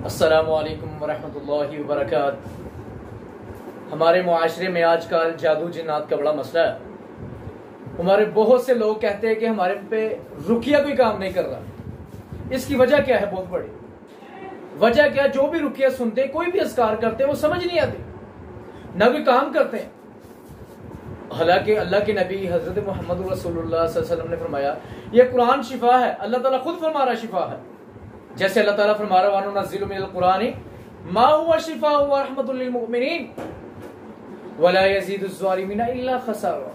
अस्सलामुअलैकुम वरहमतुल्लाहि वबरकात। हमारे मुआशरे में आजकल जादू जिन्नात का बड़ा मसला है। हमारे बहुत से लोग कहते हैं कि हमारे पे रुकिया कोई काम नहीं कर रहा। इसकी वजह क्या है? बहुत बड़ी वजह क्या है? जो भी रुकिया सुनते हैं, कोई भी अस्कार करते हैं, वो समझ नहीं आती, ना कोई काम करते हैं। हालांकि अल्लाह के नबी हजरत मोहम्मद रसूलुल्लाह सल्लल्लाहु अलैहि वसल्लम ने फरमाया, यह कुरान शिफा है। अल्लाह ताला खुद फरमा रहा शिफा है। जैसे अल्लाह ताला फरमा रहा है, वनुनज़्ज़िलु मिनल कुरानी मा हुवा शिफाउन व रहमतुल लिल मुमिनीन वला यज़ीदुज़ ज़ालिमीना इल्ला खसारा।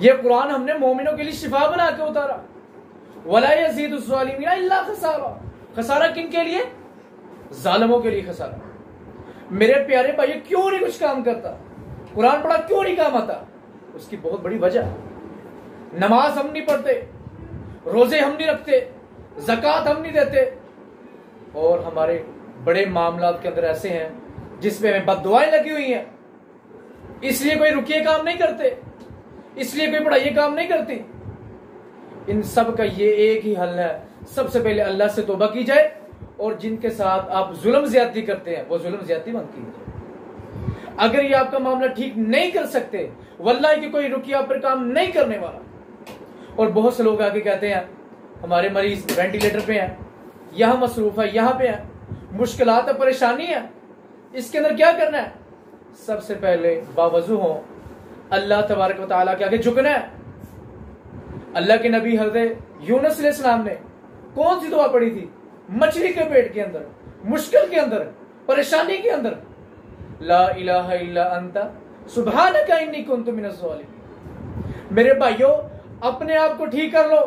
ये कुरान हमने मोमिनों के लिए शिफा बना के उतारा। वला यज़ीदुज़ ज़ालिमीना इल्ला खसारा। खसारा किन के लिए? जालिमों के लिए खसारा। मेरे प्यारे भाई, क्यों नहीं कुछ काम करता? कुरान पढ़ा क्यों नहीं काम आता? उसकी बहुत बड़ी वजह, नमाज हम नहीं पढ़ते, रोजे हम नहीं रखते, ज़कात हम नहीं देते, और हमारे बड़े मामलात के अंदर ऐसे हैं जिसमें हमें बद्दुआएं लगी हुई हैं। इसलिए कोई रुकिए काम नहीं करते, इसलिए कोई पढ़ाई काम नहीं करती। इन सब का ये एक ही हल है, सबसे पहले अल्लाह से तौबा की जाए, और जिनके साथ आप जुल्म ज्यादती करते हैं वो जुल्म ज्यादती बंद की जाए। अगर ये आपका मामला ठीक नहीं कर सकते, वल्लाही कि कोई रुकिया पर काम नहीं करने वाला। और बहुत से लोग आके कहते हैं हमारे मरीज वेंटिलेटर पे हैं, यहां मसरूफ है, यहां पे है, मुश्किलात है, परेशानी है। इसके अंदर क्या करना है? सबसे पहले बावजू हो, अल्लाह तबारक व तआला के आगे झुकना है। अल्लाह के नबी हज़रत यूनुस अलैहिस्सलाम ने कौन सी दुआ पढ़ी थी? मछली के पेट के अंदर, मुश्किल के अंदर, परेशानी के अंदर, ला इलाहा इल्ला अंता सुब्हानका इन्नी कुन्तु मिनज़ ज़ालिमीन। मेरे भाइयों, अपने आप को ठीक कर लो,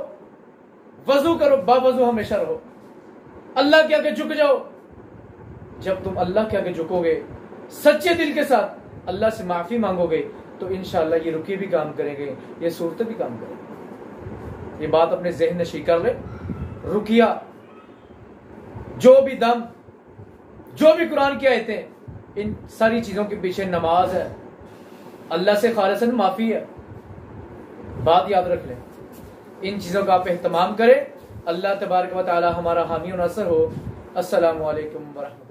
वजू करो, बावजू हमेशा रहो, अल्लाह के आगे झुक जाओ। जब तुम अल्लाह के आगे झुकोगे, सच्चे दिल के साथ अल्लाह से माफी मांगोगे, तो इंशाअल्लाह ये रुकिए भी काम करेंगे, ये सूरतें भी काम करेंगे। ये बात अपने ज़हन नशी कर ले। रुकिया, जो भी दम, जो भी कुरान की आयतें, इन सारी चीजों के पीछे नमाज है, अल्लाह से खालिसन माफी है। बात याद रख लें, इन चीजों का आप एहतमाम करें। अल्लाह तबारक व तआला हमारा हामी और नासर हो। अस्सलामु अलैकुम व रहमतुल्लाह।